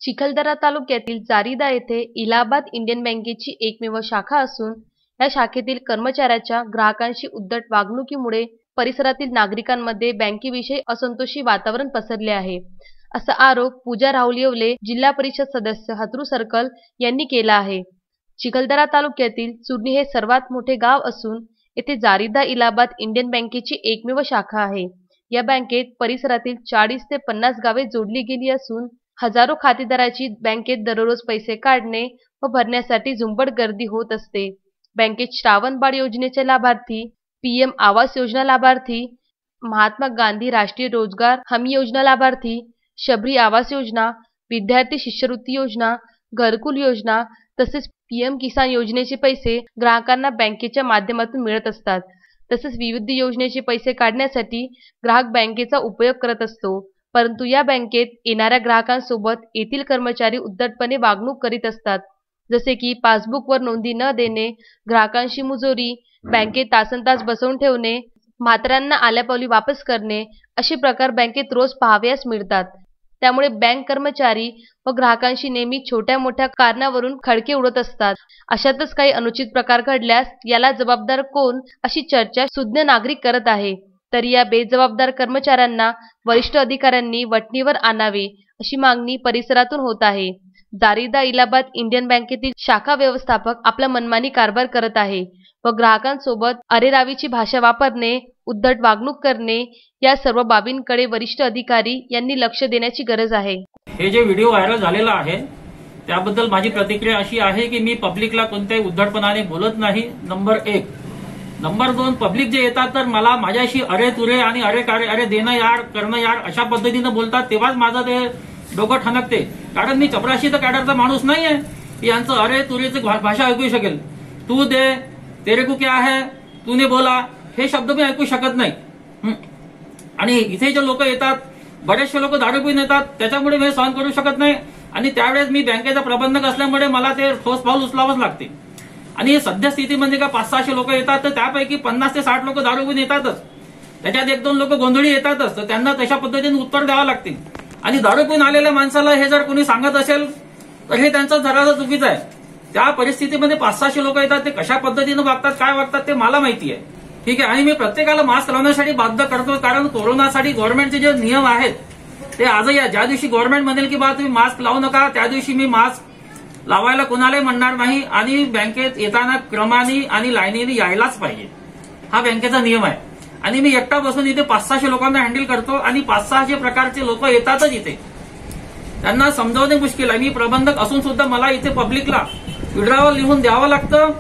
चिखलदरा तालुक्यातील जारीदा येथे इलाहाबाद इंडियन बँकेची एकमेव शाखा असून या शाखेतील कर्मचाऱ्याच्या ग्राहकांशी उद्धट वागणुकीमुळे परिसरातील नागरिकांमध्ये बँकेविषयी असंतोषी वातावरण पसरले आहे, असा आरोप पूजा राहुल येवले, जिल्हा परिषद सदस्य, हातरू सर्कल यांनी केला आहे। चिखलदरा तालुक्यातील चुरणी हे सर्वात मोठे गाव असून येथे जारीदा इलाहाबाद इंडियन बँकेची एकमेव शाखा आहे। या बँकेत परिसरातील 40 ते 50 गावे जोडली गेली असून हजारो खातेदारांची बँकेत दररोज पैसे काढणे व भरण्यासाठी झुंबड गर्दी होत असते। बँकेत श्रावण बाळ योजनेचे लाभार्थी, पीएम आवास योजना लाभार्थी, महात्मा गांधी राष्ट्रीय रोजगार हमी योजना लाभार्थी, शबरी आवास योजना, विद्यार्थी शिष्यवृत्ती योजना, घरकुल योजना तसेच पीएम किसान योजनेचे पैसे ग्राहकांना बँकेच्या माध्यमातून मिळत असतात। तसेच विविध योजनेचे पैसे काढण्यासाठी ग्राहक बँकेचा उपयोग करत असतो, परंतु या बँकेत येणाऱ्या ग्राहकांसोबत येथील कर्मचारी उद्धटपणे वागणूक करीत असतात, जसे की पासबुकवर नोंदी न देणे, ग्राहकांशी मुजोरी, बँकेत तासनतास बसवून ठेवणे, म्हाताऱ्यांना आल्यापावली वापस करणे असे प्रकार बँकेत रोज पाहावयास मिळतात। त्यामुळे बँक कर्मचारी व ग्राहकांशी नेहमी छोट्या मोठ्या कारणावरून खडके उडत असतात। अशातच काही अनुचित प्रकार घडल्यास याला जबाबदार कोण अशी चर्चा सुज्ञ नागरिक करत आहे। तरी या बेजबाबदार कर्मचाऱ्यांना वरिष्ठ अधिकाऱ्यांनी वठणीवर आणावे अशी मागणी परिसरातून होत आहे। जारीदा इलाहाबाद इंडियन बँकेतील शाखा व्यवस्थापक आपला मनमानी कारभार करत आहे व ग्राहकांसोबत अरेरावीची भाषा वापरणे, उद्धट वागणूक करणे या सर्व बाबींकडे वरिष्ठ अधिकारी यांनी लक्ष देण्याची गरज आहे। हे जे व्हिडिओ व्हायरल झालेला आहे त्याबद्दल माझी प्रतिक्रिया अशी आहे की मी पब्लिकला कोणत्याही उद्धटपणाने बोलत नाही, नंबर 1। नंबर 2, पब्लिक जे येतात तर मला माझ्याशी अरे तुरे आणि अरे देणं यार करणं यार अशा पद्धतीनं बोलतात, तेव्हाच माझं ते डोकं ठणकते। कारण मी चपराशी तर कॅडरचा माणूस नाहीये की यांचं अरे तुरेची भाषा ऐकू शकेल। तू दे, तेरे को क्या है, तूने बोला, हे शब्द मी ऐकू शकत नाही। आणि इथे जे लोक येतात, बरेचसे लोक दारू पिऊन येतात, त्याच्यामुळे मी सहन करू शकत नाही। आणि त्यावेळेस मी बँकेचा प्रबंधक असल्यामुळे मला ते ठोस पाऊल उचलावंच लागते। आणि सध्या स्थिती म्हणजे का 500-600 लोक येतात, तर त्यापैकी 50 ते 60 लोक दारू पिऊन येतातच, त्याच्यात 1-2 लोक गोंधळी येतातच, तर त्यांना तशा पद्धतीने उत्तर द्यावं लागते। आणि दारू पिऊन आलेल्या माणसाला हे जर कोणी सांगत असेल तर हे त्यांचं जरा चुकीचं आहे। त्या परिस्थितीमध्ये 500-600 लोक येतात, ते कशा पद्धतीने वागतात, काय वागतात ते मला माहिती आहे, ठीक आहे। आणि मी प्रत्येकाला मास्क लावण्यासाठी बाध्य करतो, कारण कोरोनासाठी गव्हर्नमेंटचे जे नियम आहेत ते आजही आहे। ज्या दिवशी गव्हर्नमेंट म्हणेल की बा तुम्ही मास्क लावू नका, त्या दिवशी मी मास्क लावायला कोणालाही म्हणणार नाही। आणि बँकेत येताना क्रमाने आणि लाईनीने यायलाच पाहिजे, हा बँकेचा नियम आहे। आणि मी एकटा बसून इथे 500-600 लोकांना हँडल करतो आणि 500-600 प्रकारचे लोक येतातच इथे, त्यांना समजावणे मुश्किल आहे। मी प्रबंधक असून सुद्धा मला इथे पब्लिकला विड्रॉवल लिहून द्यावं लागतं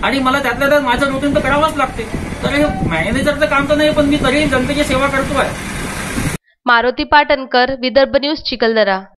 आणि मला त्यातल्या त्यात माझं रुटीन तर करावंच लागते। तर हे मॅनेजरचं काम तर नाही, पण मी तरी जनतेची सेवा करतोय। मारुती पाटणकर, विदर्भ न्यूज, चिखलदरा।